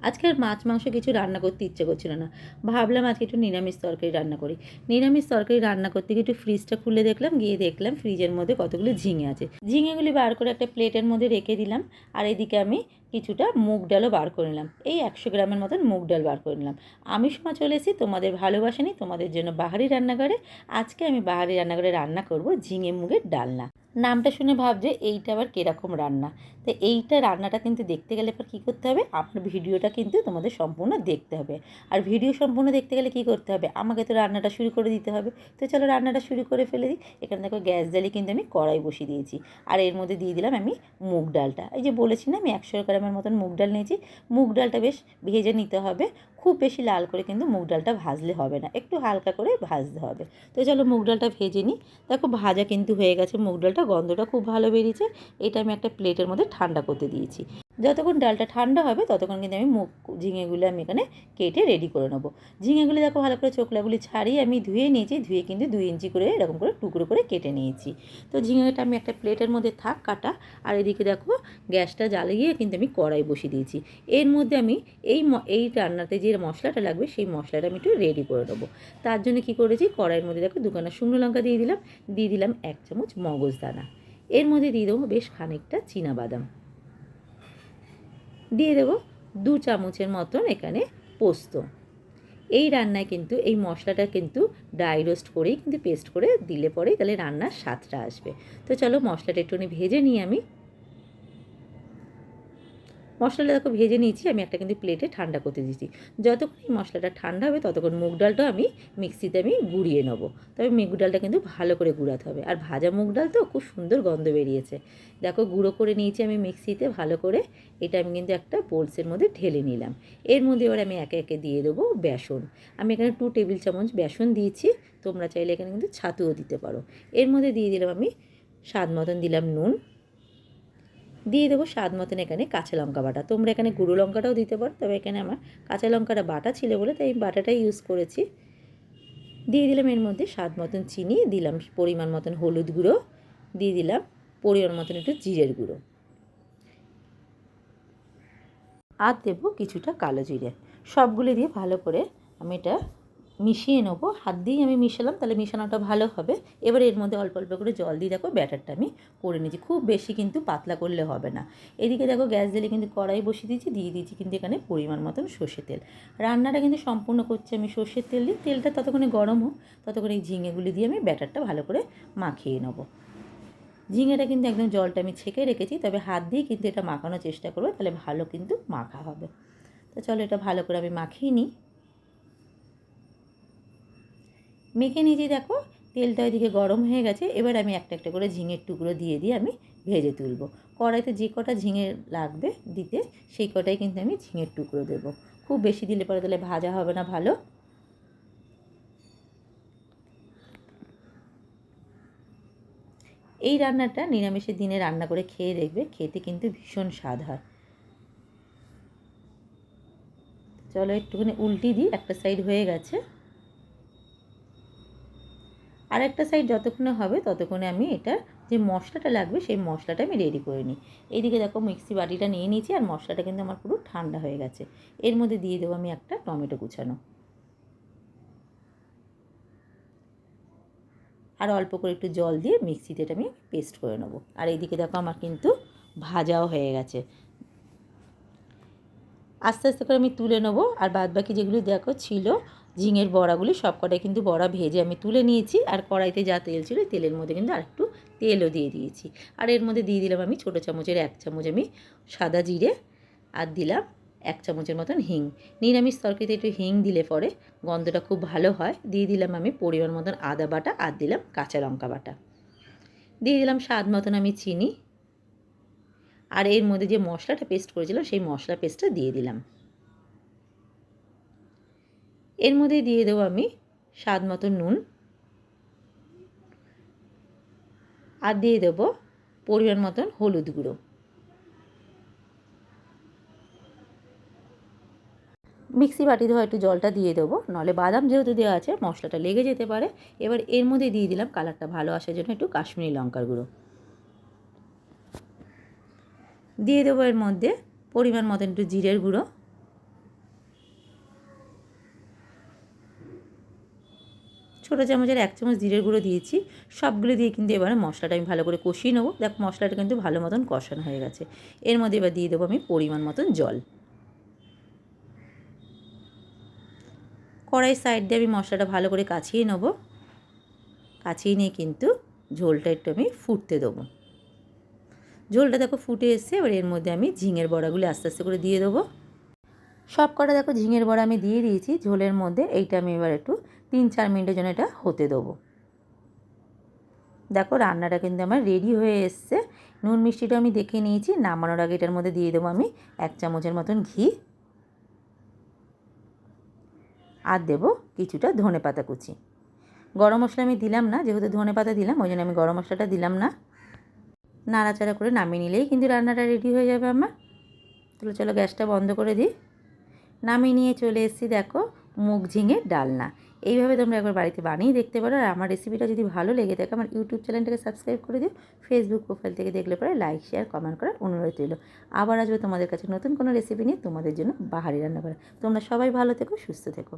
আজকে আর মাছ মাংস কিছু রান্না করতে ইচ্ছে করছিল না, ভাবলাম আজকে একটু নিরামিষ তরকারি রান্না করি। নিরামিষ তরকারি রান্না করতে গিয়ে একটু ফ্রিজটা খুলে দেখলাম, গিয়ে দেখলাম ফ্রিজের মধ্যে কতগুলো ঝিঙে আছে। ঝিঙেগুলি বার করে একটা প্লেটের মধ্যে রেখে দিলাম। আর এদিকে আমি কিছুটা মুগ ডালও বার করে নিলাম, এই 100 গ্রামের মতন মুগ ডাল বার করে নিলাম। আমি সময় চলে এসেছি তোমাদের ভালোবাসা নিই, তোমাদের জন্য বাহারি রান্নাঘরে। আজকে আমি বাহারি রান্নাঘরে রান্না করব ঝিঙে মুগের ডালনা। নামটা শুনে ভাবছে এইটা আবার কীরকম রান্না। তো এইটা রান্নাটা কিন্তু দেখতে গেলে এবার কী করতে হবে, আপনার ভিডিওটা কিন্তু তোমাদের সম্পূর্ণ দেখতে হবে। আর ভিডিও সম্পূর্ণ দেখতে গেলে কী করতে হবে, আমাকে তো রান্নাটা শুরু করে দিতে হবে। তো চলো রান্নাটা শুরু করে ফেলে দিই। এখানে দেখো গ্যাস জ্বালিয়ে কিন্তু আমি কড়াই বসিয়ে দিয়েছি। আর এর মধ্যে দিয়ে দিলাম আমি মুগ ডালটা। এই যে বলেছি না আমি 100 গ্রামের মতন মুগ ডাল নিয়েছি। মুগ ডালটা বেশ ভেজে নিতে হবে, খুব বেশি লাল করে কিন্তু মুগ ডালটা ভাজলে হবে না, একটু হালকা করে ভাজতে হবে। তো চলো মুগ ডালটা ভেজে নিই। দেখো ভাজা কিন্তু হয়ে গেছে মুগ ডালটা, গন্ধটা খুব ভালো বেরিয়েছে। এটা আমি একটা প্লেটের মধ্যে ঠান্ডা করতে দিয়েছি। যতক্ষণ ডালটা ঠান্ডা হবে ততক্ষণ কিন্তু আমি ঝিঙেগুলো আমি এখানে কেটে রেডি করে নেবো। ঝিঙেগুলি দেখো ভালো করে চোখলাগুলি ছাড়িয়ে আমি ধুয়ে নিয়েছি, ধুয়ে কিন্তু 2 ইঞ্চি করে এরকম করে টুকরো করে কেটে নিয়েছি। তো ঝিঙেটা আমি একটা প্লেটের মধ্যে থাক কাটা। আর এদিকে দেখো গ্যাসটা জ্বালিয়ে কিন্তু আমি কড়াই বসিয়ে দিয়েছি। এর মধ্যে আমি এই রান্নাতে যে মশলাটা লাগবে সেই মশলাটা আমি একটু রেডি করে নেবো। তার জন্য কী করেছি, কড়াইয়ের মধ্যে দেখো 2 শুকনো লঙ্কা দিয়ে দিলাম 1 চামচ মগজদানা। এর মধ্যে দিয়ে দেবো বেশ খানিকটা চীনাবাদাম, দিয়ে দেবো 2 চামচের মতন এখানে পোস্ত। এই রান্নায় কিন্তু এই মশলাটা কিন্তু ড্রাই রোস্ট করেই কিন্তু পেস্ট করে দিলে পরেই তাহলে রান্নার স্বাদটা আসবে। তো চলো মশলাটা একটুখানি ভেজে নিই আমি। মশলাটা দেখো ভেজে নিয়েছি, আমি একটা কিন্তু প্লেটে ঠান্ডা করতে দিয়েছি। যতক্ষণ এই মশলাটা ঠান্ডা হবে ততক্ষণ মুগ ডালটা আমি মিক্সিতে গুঁড়িয়ে নেবো। তবে মুগ ডালটা কিন্তু ভালো করে গুঁড়াতে হবে, আর ভাজা মুগ ডাল তো খুব সুন্দর গন্ধ বেরিয়েছে। দেখো গুঁড়ো করে নিয়েছি আমি মিক্সিতে ভালো করে। এটা আমি কিন্তু একটা বোলসের মধ্যে ঢেলে নিলাম। এর মধ্যে এবার আমি একে একে দিয়ে দেবো বেসন। আমি এখানে 2 টেবিল চামচ বেসন দিয়েছি, তোমরা চাইলে এখানে কিন্তু ছাতুও দিতে পারো। এর মধ্যে দিয়ে দিলাম আমি স্বাদ মতন দিলাম নুন, দিয়ে দেবো স্বাদ মতন এখানে কাঁচা লঙ্কা বাটা। তোমরা এখানে গুঁড়ো লঙ্কাটাও দিতে পারো, তবে এখানে আমার কাঁচা লঙ্কাটা বাটা ছিল বলে তাই আমি বাটাটাই ইউজ করেছি। দিয়ে দিলাম এর মধ্যে স্বাদ মতন চিনি, দিলাম পরিমাণ মতন হলুদ গুঁড়ো, দিয়ে দিলাম পরিমাণ মতন একটু জিরের গুঁড়ো, আর দেবো কিছুটা কালো জিরে। সবগুলো দিয়ে ভালো করে আমি এটা মিশিয়ে নেবো। হাত দিয়েই আমি মিশালাম, তাহলে মিশানোটা ভালো হবে। এবার এর মধ্যে অল্প অল্প করে জল দিয়ে দেখো ব্যাটারটা আমি করে নিয়েছি, খুব বেশি কিন্তু পাতলা করলে হবে না। এদিকে দেখো গ্যাস জ্বালিয়ে কিন্তু কড়াই বসিয়ে দিয়েছি, দিয়ে দিয়েছি কিন্তু এখানে পরিমাণ মতন সর্ষের তেল। রান্নাটা কিন্তু সম্পূর্ণ করছি আমি সর্ষের তেল দিয়ে। তেলটা ততক্ষণে গরম হোক, ততক্ষণ এই ঝিঙেগুলি দিয়ে আমি ব্যাটারটা ভালো করে মাখিয়ে নেবো। ঝিঙেটা কিন্তু একদম জলটা আমি ছেঁকে রেখেছি, তবে হাত দিয়ে কিন্তু এটা মাখানোর চেষ্টা করবো, তাহলে ভালো কিন্তু মাখা হবে। তো চলো এটা ভালো করে আমি মাখিয়ে নিই। মেখে নিয়েছি দেখো, তেলটা ওইদিকে গরম হয়ে গেছে। এবার আমি একটা একটা করে ঝিঙের টুকরো দিয়ে আমি ভেজে তুলবো। কড়াইতে যে কটা ঝিঙে লাগবে দিতে সেই কটাই কিন্তু আমি ঝিঙের টুকরো দেবো। খুব বেশি দিলে পরে তাহলে ভাজা হবে না ভালো। এই রান্নাটা নিরামিষের দিনে রান্না করে খেয়ে দেখবে, খেতে কিন্তু ভীষণ স্বাদ হয়। চলো একটুখানি উল্টি দিই, একটা সাইড হয়ে গেছে, আর একটা সাইড যতক্ষণে হবে ততক্ষণে আমি এটা যে মশলাটা লাগবে সেই মশলাটা আমি রেডি করে নিই। এইদিকে দেখো মিক্সি বাটিটা নিয়ে নিয়েছি, আর মশলাটা কিন্তু আমার পুরো ঠান্ডা হয়ে গেছে। এর মধ্যে দিয়ে দেবো আমি একটা টমেটো কুচানো, আর অল্প করে একটু জল দিয়ে মিক্সিতে এটা আমি পেস্ট করে নেবো। আর এইদিকে দেখো আমার কিন্তু ভাজাও হয়ে গেছে। আস্তে আস্তে করে আমি তুলে নেবো। আর বাদবাকি যেগুলি দেখো ছিল ঝিঙের বড়াগুলি সব কটাই কিন্তু বড়া ভেজে আমি তুলে নিয়েছি। আর কড়াইতে যা তেল ছিল তেলের মধ্যে কিন্তু আরেকটু তেলও দিয়ে দিয়েছি। আর এর মধ্যে দিয়ে দিলাম আমি ছোটো চামচের 1 চামচ আমি সাদা জিরে, আর দিলাম 1 চামচের মতন হিং। নিরামিষ তরকারিতে একটু হিং দিলে পরে গন্ধটা খুব ভালো হয়। দিয়ে দিলাম আমি পরিমাণ মতন আদা বাটা, আর দিলাম কাঁচা লঙ্কা বাটা, দিয়ে দিলাম স্বাদ মতন আমি চিনি। আর এর মধ্যে যে মশলাটা পেস্ট করেছিলাম সেই মশলা পেস্টটা দিয়ে দিলাম। এর মধ্যে দিয়ে দেবো আমি স্বাদ মতো নুন, আর দিয়ে দেবো পরিমাণ মতন হলুদ গুঁড়ো। মিক্সি বাটি ধোয়া একটু জলটা দিয়ে দেবো, নাহলে বাদাম যেহেতু দেওয়া আছে মশলাটা লেগে যেতে পারে। এবার এর মধ্যে দিয়ে দিলাম কালারটা ভালো আসার জন্য একটু কাশ্মীরি লঙ্কার গুঁড়ো, দিয়ে দেবো এর মধ্যে পরিমাণ মতন একটু জিরের গুঁড়ো, ছোটো চামচের 1 চামচ জিরের গুঁড়ো দিয়েছি। সবগুলো দিয়ে কিন্তু এবারে মশলাটা আমি ভালো করে কষিয়ে নেবো। দেখো মশলাটা কিন্তু ভালো মতন কষানো হয়ে গেছে। এর মধ্যে এবার দিয়ে দেবো আমি পরিমাণ মতন জল। কড়াই সাইড দিয়ে আমি মশলাটা ভালো করে কাছিয়ে নেবো। কাছিয়ে নিয়ে কিন্তু ঝোলটা একটু আমি ফুটতে দেবো। ঝোলটা দেখো ফুটে এসছে। এবার এর মধ্যে আমি ঝিঙের বড়াগুলি আস্তে আস্তে করে দিয়ে দেবো। সব কটা দেখো ঝিঙের বড়া আমি দিয়ে দিয়েছি ঝোলের মধ্যে। এইটা আমি এবার একটু 3-4 মিনিটের জন্য এটা হতে দেবো। দেখো রান্নাটা কিন্তু আমার রেডি হয়ে এসছে। নুন মিষ্টিটা আমি দেখে নিয়েছি। নামানোর আগে এটার মধ্যে দিয়ে দেবো আমি 1 চামচের মতন ঘি, আর দেবো কিছুটা ধনেপাতা কুচি। গরম মশলা আমি দিলাম না, যেহেতু ধনেপাতা দিলাম ওই জন্য আমি গরম মশলাটা দিলাম না। নাড়াচাড়া করে নামিয়ে নিলেই কিন্তু রান্নাটা রেডি হয়ে যাবে আমার। তাহলে চলো গ্যাসটা বন্ধ করে দিই। নামিয়ে নিয়ে চলে এসেছি দেখো মুগ ঝিঙের ডালনা। এইভাবে তোমরা একবার বাড়িতে বানিয়ে দেখতে পারো। আর আমার রেসিপিটা যদি ভালো লেগে থাকে আমার ইউটিউব চ্যানেলটাকে সাবস্ক্রাইব করে দিও। ফেসবুক প্রোফাইল থেকে দেখলে পরে লাইক, শেয়ার, কমেন্ট করার অনুরোধ রইল। আবার আসবে তোমাদের কাছে নতুন কোনো রেসিপি নিয়ে তোমাদের জন্য বাহারি রান্না করা। তোমরা সবাই ভালো থেকো, সুস্থ থেকো।